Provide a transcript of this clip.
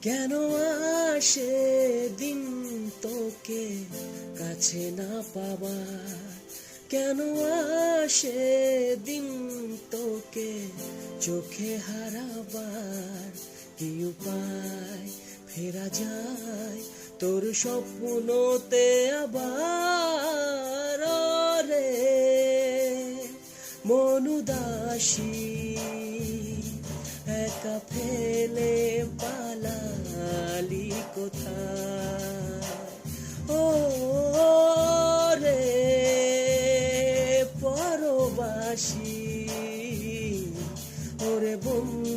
কেন আসে দিন তোকে কাছে না পাবার, কেন আসে দিন তোকে চোখে হারাবার। কি উপায় ফেরা যায় তোর স্বপ্নতে আবার, রে মন উদাসী একা ফেলে পালালি কোথায়। ও রে পরবাসী, ওরে বন্ধু